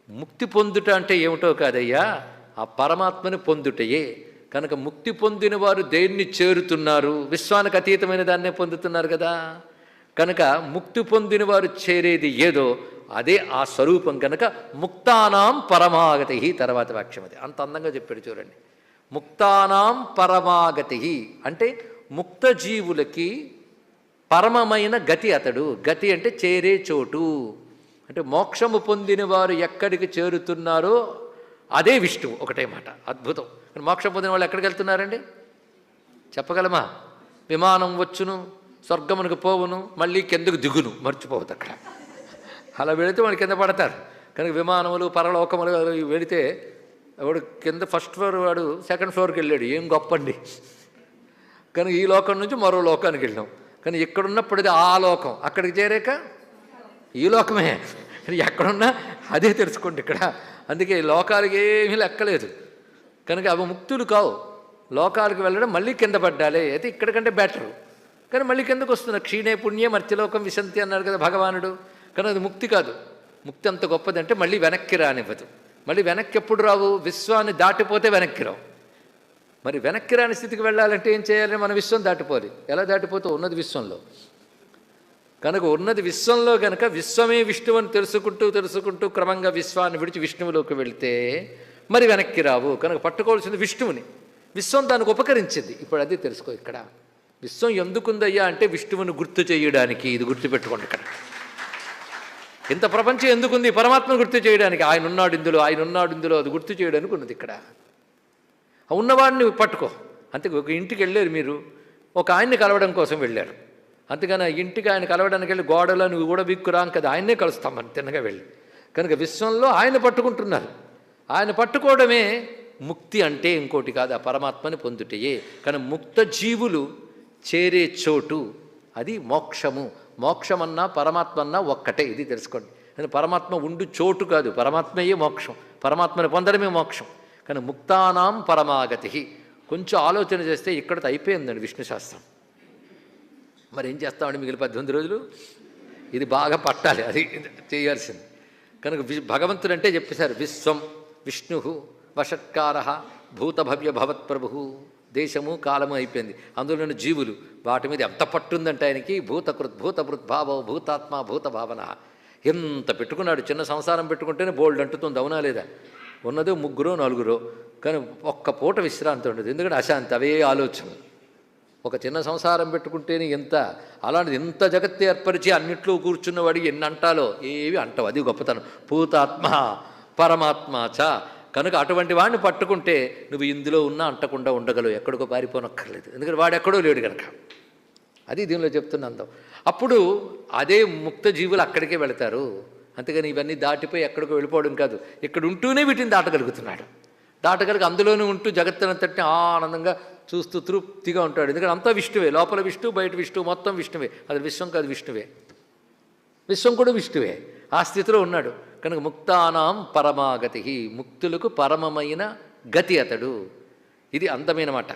ముక్తి పొందుట అంటే ఏమిటో కాదయ్యా, ఆ పరమాత్మని పొందుటయే. కనుక ముక్తి పొందిన వారు దేన్ని చేరుతున్నారు? విశ్వానికి అతీతమైన దాన్నే పొందుతున్నారు కదా. కనుక ముక్తి పొందిన వారు చేరేది ఏదో అదే ఆ స్వరూపం. కనుక ముక్తానాం పరమాగతి తర్వాత వాక్యం అది. అంత అందంగా చెప్పాడు చూడండి. ముక్తానాం పరమాగతి అంటే ముక్త జీవులకి పరమమైన గతి అతడు. గతి అంటే చేరే చోటు. అంటే మోక్షము పొందిన వారు ఎక్కడికి చేరుతున్నారో అదే విష్ణువు. ఒకటే మాట, అద్భుతం. మోక్షం పొందిన వాళ్ళు ఎక్కడికి వెళ్తున్నారండి చెప్పగలమా? విమానం వచ్చును, స్వర్గమునికి పోవును, మళ్ళీ కిందకు దిగును, మర్చిపోవద్దు అక్కడ. అలా వెళితే వాళ్ళు కింద పడతారు. కనుక విమానములు పరలోకములు వెళితే వాడు కింద ఫస్ట్ ఫ్లోర్ వాడు సెకండ్ ఫ్లోర్కి వెళ్ళాడు, ఏం గొప్పండి. కనుక ఈ లోకం నుంచి మరో లోకానికి వెళ్ళాం. కానీ ఇక్కడున్నప్పుడు ఆ లోకం, అక్కడికి చేరాక ఈ లోకమే. ఎక్కడున్నా అదే తెలుసుకోండి ఇక్కడ. అందుకే లోకాలకి ఏమీ లెక్కలేదు. కనుక అవి ముక్తులు కావు. లోకాలకు వెళ్ళడం మళ్ళీ కింద పడ్డాలే, అయితే ఇక్కడికంటే బెటరు. కానీ మళ్ళీ కిందకు వస్తున్నారు. క్షీణే పుణ్యే మర్త్యలోకం విశంతి అన్నాడు కదా భగవానుడు. కానీ అది ముక్తి కాదు. ముక్తి అంత గొప్పదంటే మళ్ళీ వెనక్కి రానివ్వదు. మళ్ళీ వెనక్కి ఎప్పుడు రావు? విశ్వాన్ని దాటిపోతే వెనక్కి రావు. మరి వెనక్కి రాని స్థితికి వెళ్ళాలంటే ఏం చేయాలి? మన విశ్వం దాటిపోవాలి. ఎలా దాటిపోతే ఉన్నది విశ్వంలో. కనుక ఉన్నది విశ్వంలో, కనుక విశ్వమే విష్ణువు అని తెలుసుకుంటూ క్రమంగా విశ్వాన్ని విడిచి విష్ణువులోకి వెళితే మరి వెనక్కి రావు. కనుక పట్టుకోవాల్సింది విష్ణువుని. విశ్వం దానికి ఉపకరించింది. ఇప్పుడు అది తెలుసుకో. ఇక్కడ విశ్వం ఎందుకుందయ్యా అంటే విష్ణువుని గుర్తు చేయడానికి. ఇది గుర్తుపెట్టుకోండి. ఇక్కడ ఇంత ప్రపంచం ఎందుకుంది? పరమాత్మను గుర్తు చేయడానికి. ఆయన ఉన్నాడు ఇందులో అది గుర్తు చేయడానికి ఉన్నది. ఇక్కడ ఉన్నవాడిని పట్టుకో. అంతే. ఒక ఇంటికి వెళ్ళారు మీరు, ఒక ఆయన్ని కలవడం కోసం వెళ్ళారు. అంతేగాని ఇంటికి ఆయన కలవడానికి వెళ్ళి గోడలో నువ్వు కూడా బిక్కురాం కదా, ఆయన్నే కలుస్తాం మనం తిన్నగా వెళ్ళి. కనుక విశ్వంలో ఆయన పట్టుకుంటున్నారు. ఆయన పట్టుకోవడమే ముక్తి అంటే, ఇంకోటి కాదు, ఆ పరమాత్మని పొందుటయే. కానీ ముక్త జీవులు చేరే చోటు అది మోక్షము. మోక్షమన్నా పరమాత్మన్నా ఒక్కటే. ఇది తెలుసుకోండి. కానీ పరమాత్మ ఉండు చోటు కాదు, పరమాత్మయే మోక్షం. పరమాత్మని పొందడమే మోక్షం. కానీ ముక్తానాం పరమాగతి. కొంచెం ఆలోచన చేస్తే ఇక్కడితో అయిపోయిందండి విష్ణు శాస్త్రం. మరి ఏం చేస్తామండి మిగిలిన 18 రోజులు? ఇది బాగా పట్టాలి, అది చేయాల్సింది. కనుక భగవంతుడు అంటే చెప్పేశారు, విశ్వం విష్ణు వషట్కార భూతభవ్య భవత్ప్రభు. దేశము కాలము అయిపోయింది, అందులోని జీవులు వాటి మీద ఎంత పట్టుందంటే ఆయనకి. భూతభృత్ భావో భూతాత్మ భూత భావన. ఎంత పెట్టుకున్నాడు. చిన్న సంసారం పెట్టుకుంటేనే బోల్డ్ అంటుతుంది, అవునా లేదా? ఉన్నదో 3-4, కానీ ఒక్క పూట విశ్రాంతి ఉండదు. ఎందుకంటే అశాంతి, అవే ఆలోచన. ఒక చిన్న సంసారం పెట్టుకుంటేనే ఎంత, అలాంటిది ఎంత జగత్తే ఏర్పరిచి అన్నిట్లో కూర్చున్నవాడి ఎన్ని అంటాలో ఏవి అంటావు. అది గొప్పతనం. భూతాత్మ పరమాత్మ చ. కనుక అటువంటి వాడిని పట్టుకుంటే నువ్వు ఇందులో ఉన్నా అంటకుండా ఉండగలవు, ఎక్కడికో పారిపోనక్కర్లేదు. ఎందుకంటే వాడు ఎక్కడో లేడు కనుక. అది దీనిలో చెప్తున్న అందం. అప్పుడు అదే ముక్త జీవులు అక్కడికే వెళతారు. అంతేగాని ఇవన్నీ దాటిపోయి ఎక్కడికో వెళ్ళిపోవడం కాదు. ఇక్కడ ఉంటూనే వీటిని దాటగలుగుతున్నాడు. దాటగలిగి అందులోనే ఉంటూ జగత్తునంతటిని ఆనందంగా చూస్తూ తృప్తిగా ఉంటాడు. ఎందుకంటే అంతా విష్ణువే. లోపల విష్ణు, బయట విష్ణు, మొత్తం విష్ణువే. అది విశ్వం కాదు, విష్ణువే. విశ్వం కూడా విష్ణువే. ఆ స్థితిలో ఉన్నాడు. కనుక ముక్తానాం పరమాగతి. ముక్తులకు పరమమైన గతి అతడు. ఇది అందమైన మాట.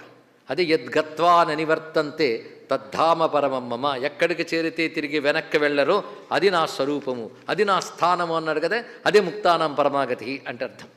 అదే యద్గత్వా ననివర్తంతే తద్ధామ పరమం మమ. ఎక్కడికి చేరితే తిరిగి వెనక్కి వెళ్ళరో అది నా స్వరూపము, అది నా స్థానము అన్నాడు కదా. అదే ముక్తానాం పరమాగతి అంటే అర్థం.